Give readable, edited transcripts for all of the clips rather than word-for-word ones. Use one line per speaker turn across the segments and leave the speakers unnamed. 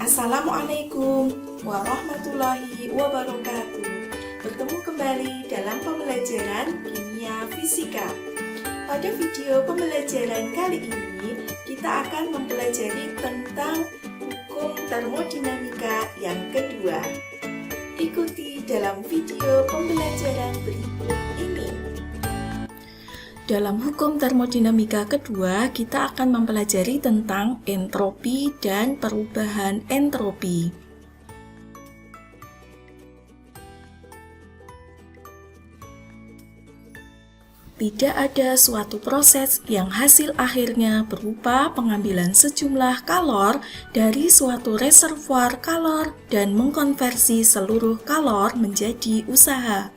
Assalamualaikum warahmatullahi wabarakatuh. Bertemu kembali dalam pembelajaran kimia fisika. Pada video pembelajaran kali ini, kita akan mempelajari tentang hukum termodinamika yang kedua. Ikuti dalam video pembelajaran berikut ini. Dalam hukum termodinamika kedua, kita akan mempelajari tentang entropi dan perubahan entropi. Tidak ada suatu proses yang hasil akhirnya berupa pengambilan sejumlah kalor dari suatu reservoir kalor dan mengkonversi seluruh kalor menjadi usaha.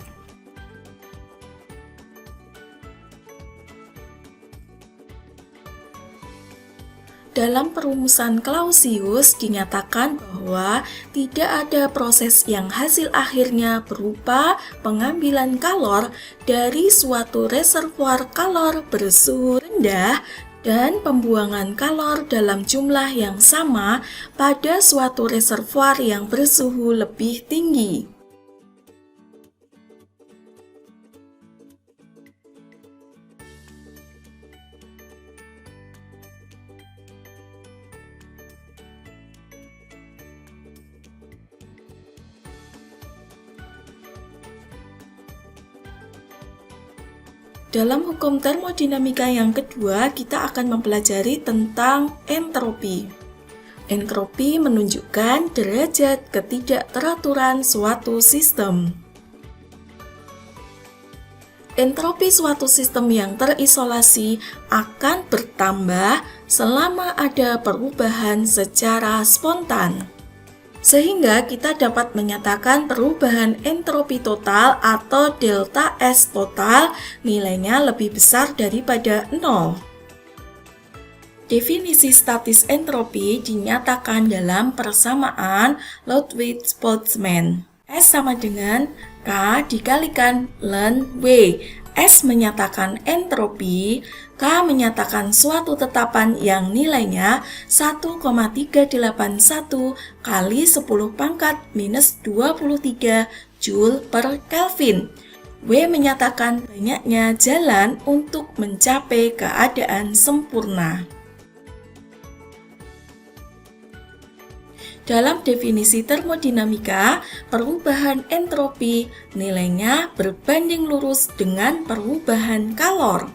Dalam perumusan Clausius dinyatakan bahwa tidak ada proses yang hasil akhirnya berupa pengambilan kalor dari suatu reservoir kalor bersuhu rendah dan pembuangan kalor dalam jumlah yang sama pada suatu reservoir yang bersuhu lebih tinggi. Dalam hukum termodinamika yang kedua, kita akan mempelajari tentang entropi. Entropi menunjukkan derajat ketidakteraturan suatu sistem. Entropi suatu sistem yang terisolasi akan bertambah selama ada perubahan secara spontan. Sehingga kita dapat menyatakan perubahan entropi total atau delta S total nilainya lebih besar daripada 0. Definisi statis entropi dinyatakan dalam persamaan Ludwig-Boltzmann. S sama dengan K dikalikan ln W. S menyatakan entropi, K menyatakan suatu tetapan yang nilainya 1,381 kali 10 pangkat minus 23 Joule per Kelvin. W menyatakan banyaknya jalan untuk mencapai keadaan sempurna. Dalam definisi termodinamika, perubahan entropi nilainya berbanding lurus dengan perubahan kalor.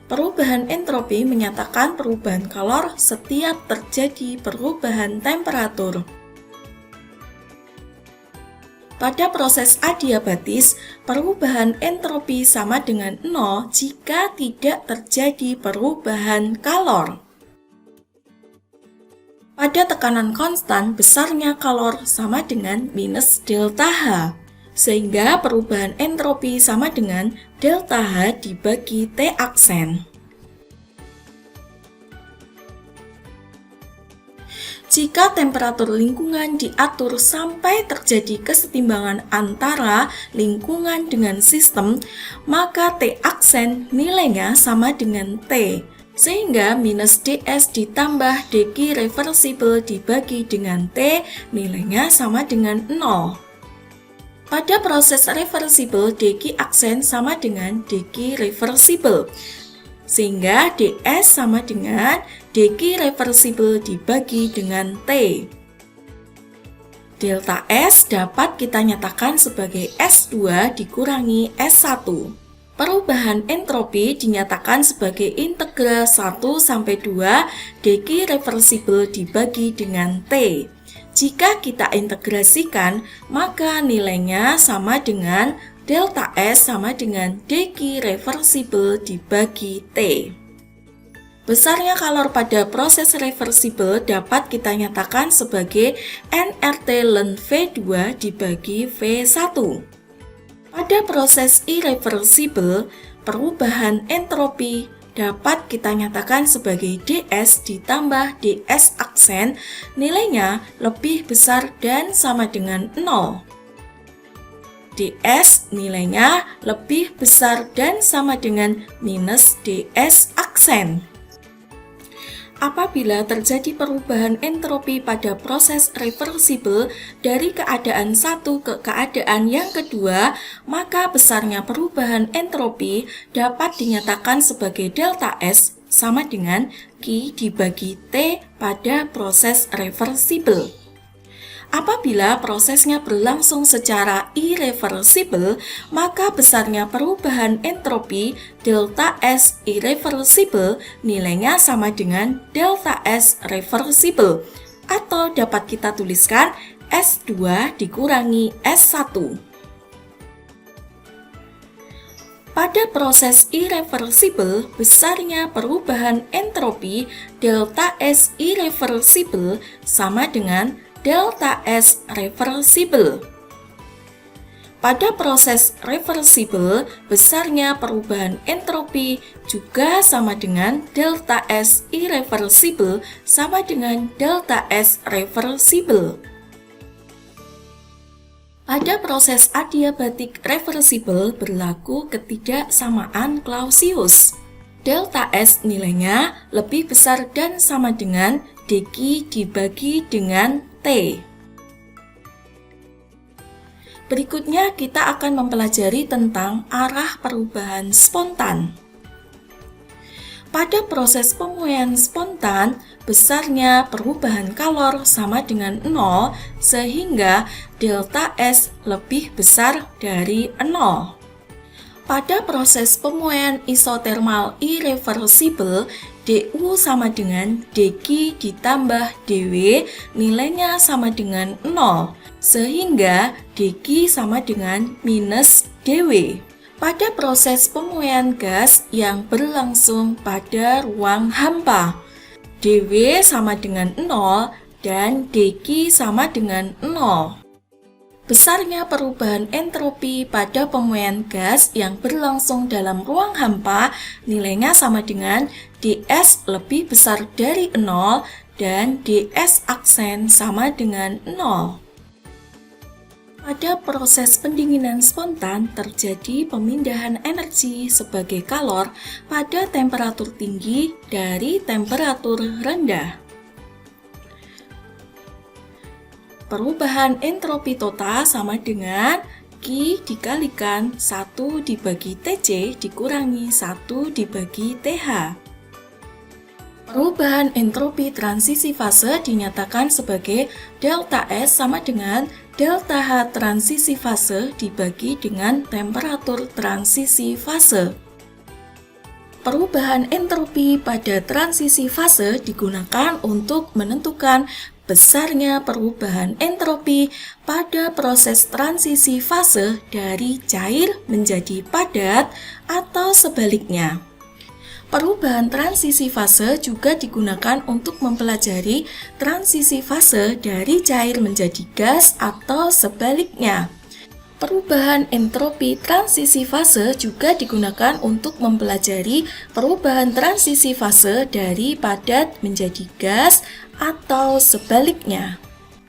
Perubahan entropi menyatakan perubahan kalor setiap terjadi perubahan temperatur. Pada proses adiabatis, perubahan entropi sama dengan 0 jika tidak terjadi perubahan kalor. Pada tekanan konstan, besarnya kalor sama dengan minus delta H, sehingga perubahan entropi sama dengan delta H dibagi T aksen. Jika temperatur lingkungan diatur sampai terjadi kesetimbangan antara lingkungan dengan sistem, maka T aksen nilainya sama dengan T. Sehingga minus ds ditambah dq reversible dibagi dengan T nilainya sama dengan 0. Pada proses reversible, dq aksen sama dengan dq reversible. Sehingga ds sama dengan dq reversible dibagi dengan T. Delta S dapat kita nyatakan sebagai S2 dikurangi S1. Perubahan entropi dinyatakan sebagai integral 1 sampai 2 dq reversible dibagi dengan T. Jika kita integrasikan, maka nilainya sama dengan delta S sama dengan dq reversible dibagi T. Besarnya kalor pada proses reversible dapat kita nyatakan sebagai nRT ln V2 dibagi V1. Pada proses irreversible, perubahan entropi dapat kita nyatakan sebagai ds ditambah ds aksen, nilainya lebih besar dan sama dengan 0. ds nilainya lebih besar dan sama dengan minus ds aksen. Apabila terjadi perubahan entropi pada proses reversibel dari keadaan satu ke keadaan yang kedua, maka besarnya perubahan entropi dapat dinyatakan sebagai delta S sama dengan Q dibagi T pada proses reversibel. Apabila prosesnya berlangsung secara irreversibel, maka besarnya perubahan entropi delta S irreversibel nilainya sama dengan delta S reversibel, atau dapat kita tuliskan S2 dikurangi S1. Pada proses irreversibel, besarnya perubahan entropi delta S irreversibel sama dengan delta S reversibel. Pada proses reversibel, besarnya perubahan entropi juga sama dengan delta S irreversibel sama dengan delta S reversibel. Pada proses adiabatik reversibel berlaku ketidaksamaan Clausius. Delta S nilainya lebih besar dan sama dengan dq dibagi dengan T. Berikutnya kita akan mempelajari tentang arah perubahan spontan. Pada proses pemuaian spontan, besarnya perubahan kalor sama dengan 0 sehingga delta S lebih besar dari 0. Pada proses pemuaian isotermal irreversibel, du sama dengan dq ditambah dw nilainya sama dengan 0, sehingga dq sama dengan minus dw. Pada proses pemuaian gas yang berlangsung pada ruang hampa, dw sama dengan 0 dan dq sama dengan 0. Besarnya perubahan entropi pada pemuaian gas yang berlangsung dalam ruang hampa nilainya sama dengan ds lebih besar dari 0 dan ds aksen sama dengan 0. Pada proses pendinginan spontan terjadi pemindahan energi sebagai kalor pada temperatur tinggi dari temperatur rendah. Perubahan entropi total sama dengan Q dikalikan 1 dibagi TC dikurangi 1 dibagi TH. Perubahan entropi transisi fase dinyatakan sebagai delta S sama dengan delta H transisi fase dibagi dengan temperatur transisi fase. Perubahan entropi pada transisi fase digunakan untuk menentukan besarnya perubahan entropi pada proses transisi fase dari cair menjadi padat atau sebaliknya. Perubahan transisi fase juga digunakan untuk mempelajari transisi fase dari cair menjadi gas atau sebaliknya. Perubahan entropi transisi fase juga digunakan untuk mempelajari perubahan transisi fase dari padat menjadi gas atau sebaliknya.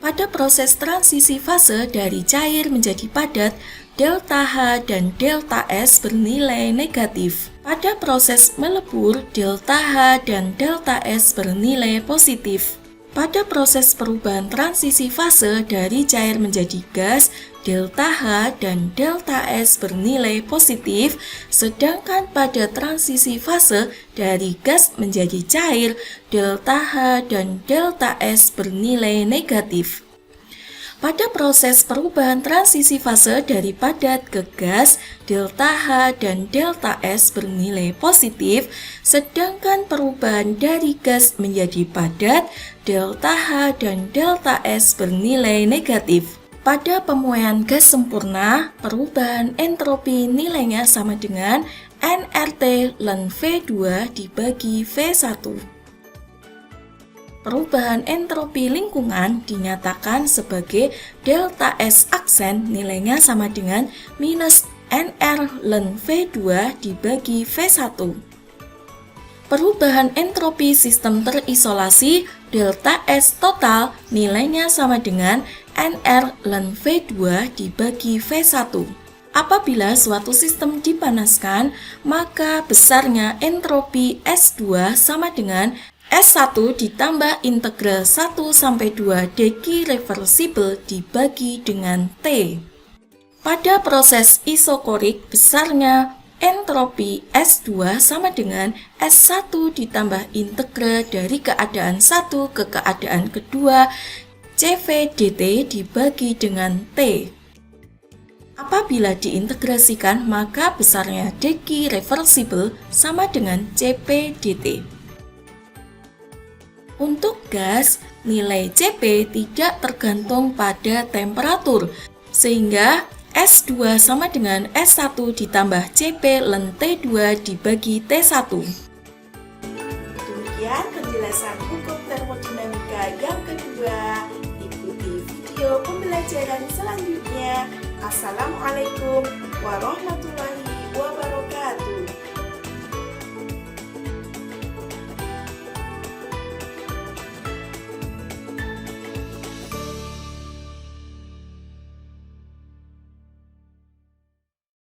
Pada proses transisi fase dari cair menjadi padat, delta H dan delta S bernilai negatif. Pada proses melebur, delta H dan delta S bernilai positif. Pada proses perubahan transisi fase dari cair menjadi gas, delta H dan delta S bernilai positif, sedangkan pada transisi fase dari gas menjadi cair, delta H dan delta S bernilai negatif. Pada proses perubahan transisi fase dari padat ke gas, delta H dan delta S bernilai positif, sedangkan perubahan dari gas menjadi padat, delta H dan delta S bernilai negatif. Pada pemuaian gas sempurna, perubahan entropi nilainya sama dengan nRT ln V2 dibagi V1. Perubahan entropi lingkungan dinyatakan sebagai delta S aksen nilainya sama dengan minus NR ln V2 dibagi V1. Perubahan entropi sistem terisolasi delta S total nilainya sama dengan NR ln V2 dibagi V1. Apabila suatu sistem dipanaskan, maka besarnya entropi S2 sama dengan S1 ditambah integral 1 sampai 2 dq reversible dibagi dengan T. Pada proses isokorik, besarnya entropi S2 sama dengan S1 ditambah integral dari keadaan 1 ke keadaan kedua CV dt dibagi dengan T. Apabila diintegrasikan, maka besarnya dq reversible sama dengan Cp dt. Untuk gas, nilai Cp tidak tergantung pada temperatur, sehingga S2 sama dengan S1 ditambah Cp ln T2 dibagi T1. Demikian penjelasan hukum termodinamika yang kedua. Ikuti video pembelajaran selanjutnya. Assalamualaikum warahmatullahi